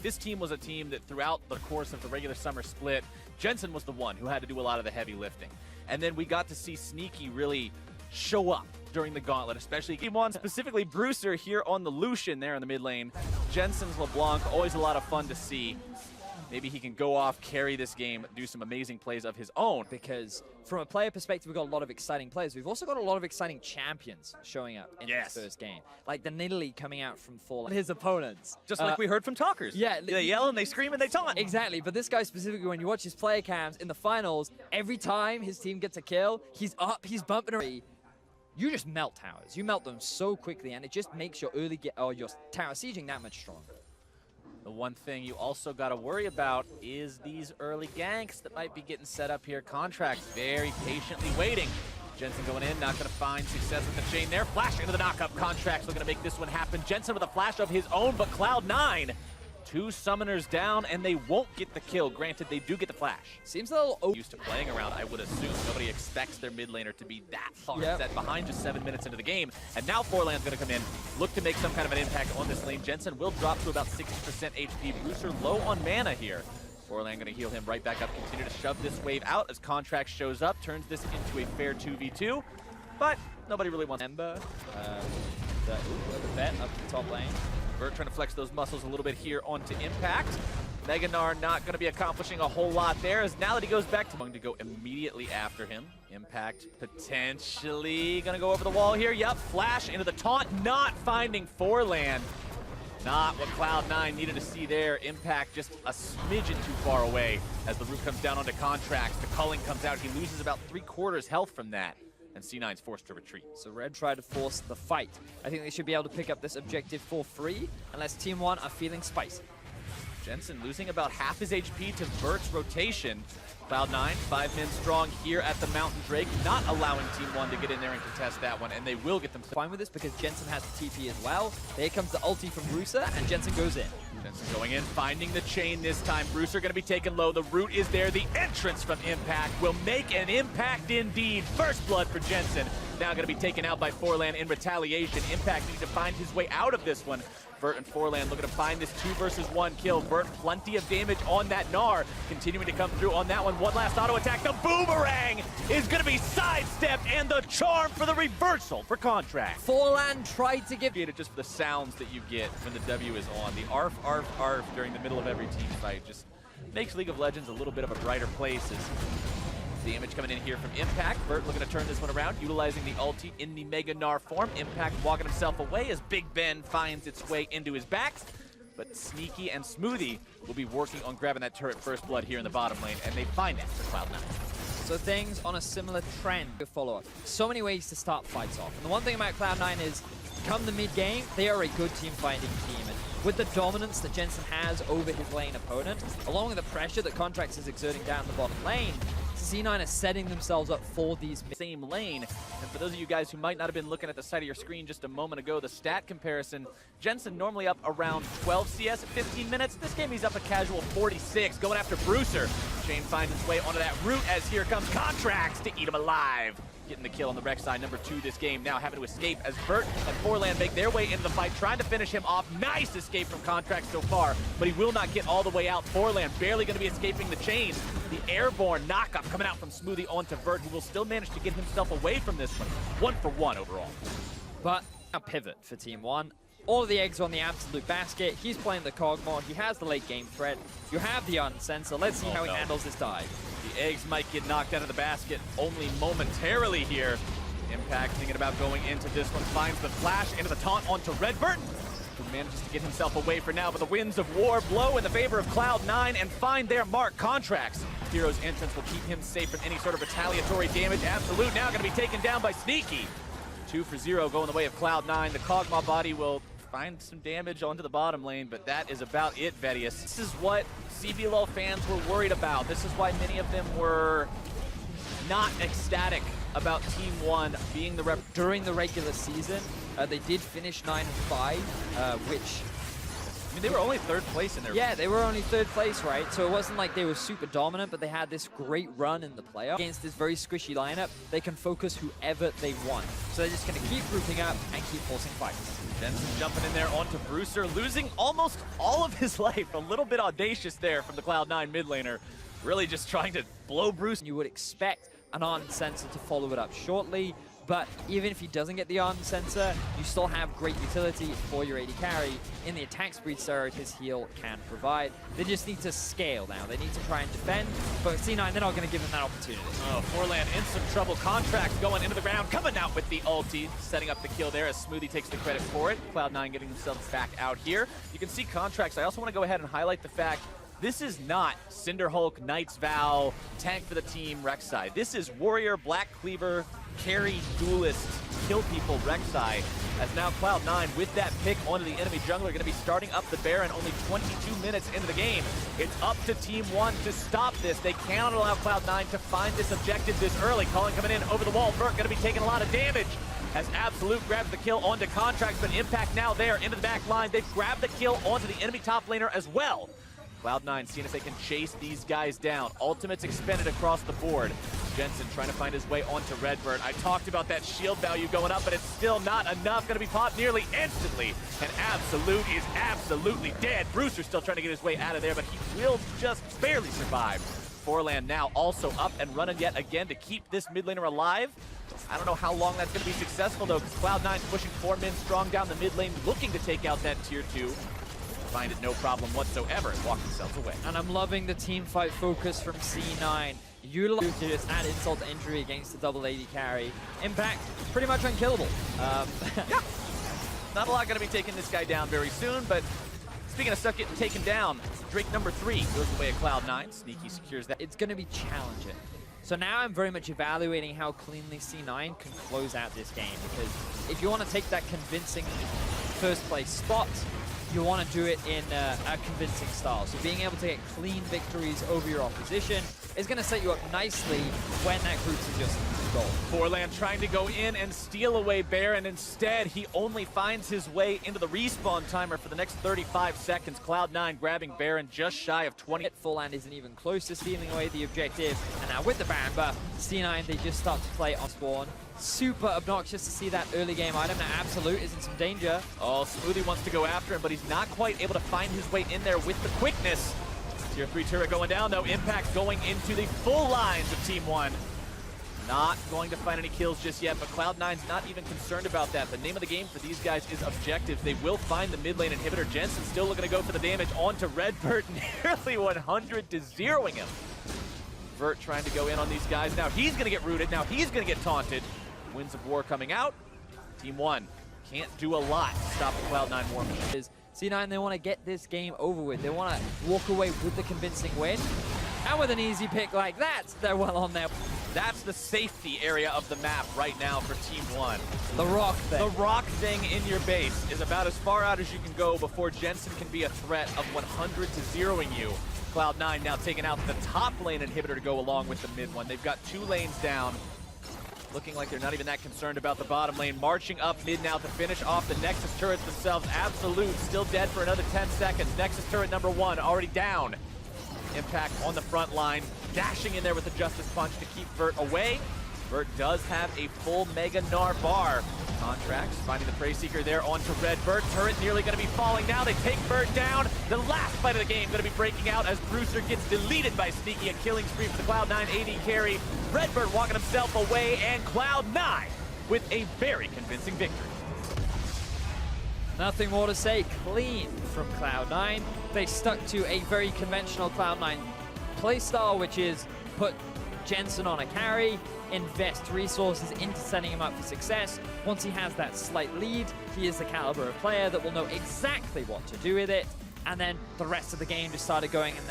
this team was a team that throughout the course of the regular summer split, Jensen was the one who had to do a lot of the heavy lifting. And then we got to see Sneaky really show up during the gauntlet, especially Game 1, specifically Brewster here on the Lucian there in the mid lane. Jensen's LeBlanc, always a lot of fun to see. Maybe he can go off, carry this game, do some amazing plays of his own. Because from a player perspective, we've got a lot of exciting players. We've also got a lot of exciting champions showing up in this first game. Like the Nidalee coming out from Fallen, his opponents. Just like we heard from Talkers. Yeah. They yell and they scream and they taunt. Exactly, but this guy specifically, when you watch his player cams in the finals, every time his team gets a kill, he's up, he's bumping around. You just melt towers. You melt them so quickly, and it just makes your early your tower sieging that much stronger. The one thing you also got to worry about is these early ganks that might be getting set up here. Contracts very patiently waiting. Jensen going in, not going to find success with the chain there. Flash into the knockup. Contracts looking to make this one happen. Jensen with a flash of his own, but Cloud9, 2 summoners down, and they won't get the kill. Granted, they do get the flash. Seems a little used to playing around, I would assume. Nobody expects their mid laner to be that far set behind just 7 minutes into the game. And now Forlan's going to come in, look to make some kind of an impact on this lane. Jensen will drop to about 60% HP. Brewster low on mana here. Forlan going to heal him right back up, continue to shove this wave out as Contract shows up, turns this into a fair 2v2. But nobody really wants Ember. The vet up the top lane. Vert trying to flex those muscles a little bit here onto Impact. Meganar not going to be accomplishing a whole lot there, as now that he goes back to going to go immediately after him. Impact potentially going to go over the wall here. Yep, flash into the taunt, not finding Forlan. Not what Cloud9 needed to see there. Impact just a smidgen too far away as the root comes down onto Contracts. The culling comes out. He loses about 3/4 health from that. And C9's forced to retreat. So Red tried to force the fight. I think they should be able to pick up this objective for free, unless Team 1 are feeling spicy. Jensen losing about half his HP to Vert's rotation. Cloud9, 5 men strong here at the Mountain Drake, not allowing Team 1 to get in there and contest that one, and they will get them fine with this because Jensen has the TP as well. Here comes the ulti from Brewster, and Jensen goes in. Jensen going in, finding the chain this time. Brewster going to be taken low. The root is there. The entrance from Impact will make an impact indeed. First blood for Jensen. Now going to be taken out by Forlan in retaliation. Impact needs to find his way out of this one. Vert and Forlan looking to find this 2 versus 1 kill. Vert, plenty of damage on that Gnar. Continuing to come through on that one. One last auto attack. The boomerang is going to be sidestepped, and the charm for the reversal for Contract. Forlan tried to give it just for the sounds that you get when the W is on. The arf, arf, arf during the middle of every team fight just makes League of Legends a little bit of a brighter place. Damage coming in here from Impact. Vert looking to turn this one around, utilizing the ulti in the Mega Gnar form. Impact walking himself away as Big Ben finds its way into his back. But Sneaky and Smoothie will be working on grabbing that turret first blood here in the bottom lane, and they find it for Cloud9. So things on a similar trend to follow up. So many ways to start fights off. And the one thing about Cloud9 is, come the mid-game, they are a good team-fighting team. And with the dominance that Jensen has over his lane opponent, along with the pressure that Contracts is exerting down the bottom lane, C9 is setting themselves up for these same lane. And for those of you guys who might not have been looking at the side of your screen just a moment ago, the stat comparison, Jensen normally up around 12 CS at 15 minutes. This game he's up a casual 46, going after Brewster. Shane finds his way onto that route as here comes Contracts to eat him alive. Getting the kill on the Rex side, number 2 this game, now having to escape as Vert and Forlan make their way into the fight, trying to finish him off. Nice escape from Contract so far, but he will not get all the way out. Forlan barely going to be escaping the chain. The airborne knockup coming out from Smoothie onto Vert, who will still manage to get himself away from this one. 1 for 1 overall. But a pivot for Team 1. All of the eggs on the absolute basket. He's playing the Cog mod. He has the late game threat. You have the Unsensor. Let's see how he handles this dive. The eggs might get knocked out of the basket only momentarily here. Impact thinking about going into this one. Finds the flash into the taunt onto Redvert, who manages to get himself away for now, but the winds of war blow in the favor of Cloud9 and find their mark. Contracts. Hero's entrance will keep him safe from any sort of retaliatory damage. Absolute now going to be taken down by Sneaky. 2 for 0 going the way of Cloud9. The Kog'Maw body will find some damage onto the bottom lane, but that is about it, Vedius. This is what CBLOL fans were worried about. This is why many of them were not ecstatic about Team 1 being the rep. During the regular season, they did finish 9-5, which I mean, they were only third place in their... Yeah, they were only third place, right? So it wasn't like they were super dominant, but they had this great run in the playoff. Against this very squishy lineup, they can focus whoever they want. So they're just going to keep grouping up and keep forcing fights. Jensen jumping in there onto Brewster, losing almost all of his life. A little bit audacious there from the Cloud9 mid laner. Really just trying to blow Brewster. You would expect an on sensor to follow it up shortly, but even if he doesn't get the on sensor, you still have great utility for your AD carry. In the attack speed steroid, his heal can provide. They just need to scale now. They need to try and defend, but C9, they're not going to give them that opportunity. Oh, Forlan in some trouble. Contract going into the ground, coming out with the ulti, setting up the kill there as Smoothie takes the credit for it. Cloud9 getting themselves back out here. You can see Contracts. I also want to go ahead and highlight the fact this is not Cinderhulk, Knight's Vow, tank for the team, Rek'Sai. This is Warrior, Black Cleaver, carry, duelist, kill people, Rek'Sai. As now Cloud9 with that pick onto the enemy jungler going to be starting up the Baron only 22 minutes into the game. It's up to Team 1 to stop this. They cannot allow Cloud9 to find this objective this early. Colin coming in over the wall. Vert going to be taking a lot of damage as Absolute grabs the kill onto Contracts, but Impact now there into the back line. They've grabbed the kill onto the enemy top laner as well. Cloud9 seeing if they can chase these guys down. Ultimates expended across the board. Jensen trying to find his way onto Redbird. I talked about that shield value going up, but it's still not enough. Going to be popped nearly instantly. And Absolute is absolutely dead. Brewster's still trying to get his way out of there, but he will just barely survive. Forlan now also up and running yet again to keep this mid laner alive. I don't know how long that's going to be successful, though, because Cloud9 pushing 4 men strong down the mid lane, looking to take out that tier 2. Find it no problem whatsoever and walk themselves away. And I'm loving the team fight focus from C9. Utilize to just add insult to injury against the double AD carry. Impact, pretty much unkillable. Yeah, not a lot going to be taking this guy down very soon, but speaking of stuff getting taken down, Drake number 3 goes away at Cloud9. Sneaky secures that. It's going to be challenging. So now I'm very much evaluating how cleanly C9 can close out this game, because if you want to take that convincing first place spot, you want to do it in a convincing style. So being able to get clean victories over your opposition is going to set you up nicely when that group's adjusting to goal. Forlan trying to go in and steal away Baron. Instead, he only finds his way into the respawn timer for the next 35 seconds. Cloud9 grabbing Baron just shy of 20. Forlan isn't even close to stealing away the objective. And now with the Baron buff, C9, they just start to play on spawn. Super obnoxious to see that early game item. Now Absolute is in some danger. Oh, Smoothie wants to go after him, but he's not quite able to find his way in there with the quickness. Tier 3 turret going down, though. Impact going into the full lines of Team 1. Not going to find any kills just yet, but Cloud9's not even concerned about that. The name of the game for these guys is objectives. They will find the mid lane inhibitor. Jensen still looking to go for the damage onto Redbird, nearly 100 to zeroing him. Vert trying to go in on these guys. Now he's going to get rooted. Now he's going to get taunted. Winds of War coming out. Team 1 can't do a lot to stop the Cloud9 war machine. C9, they want to get this game over with. They want to walk away with the convincing win. And with an easy pick like that, they're well on their... That's the safety area of the map right now for Team 1. The rock thing. The rock thing in your base is about as far out as you can go before Jensen can be a threat of 100 to zeroing you. Cloud9 now taking out the top lane inhibitor to go along with the mid one. They've got 2 lanes down. Looking like they're not even that concerned about the bottom lane. Marching up mid now to finish off the Nexus turrets themselves. Absolute still dead for another 10 seconds. Nexus turret number 1 already down. Impact on the front line. Dashing in there with the Justice Punch to keep Vert away. Vert does have a full Mega Gnar bar. Contracts finding the Prey Seeker there onto Redbird. Turret nearly going to be falling now. They take Vert down. The last fight of the game going to be breaking out as Brewster gets deleted by Sneaky. A killing spree for the Cloud9 AD carry. Redbird walking himself away, and Cloud9 with a very convincing victory. Nothing more to say. Clean from Cloud9. They stuck to a very conventional Cloud9 playstyle, which is put Jensen on a carry, invest resources into setting him up for success. Once he has that slight lead, he is the caliber of player that will know exactly what to do with it. And then the rest of the game just started going in their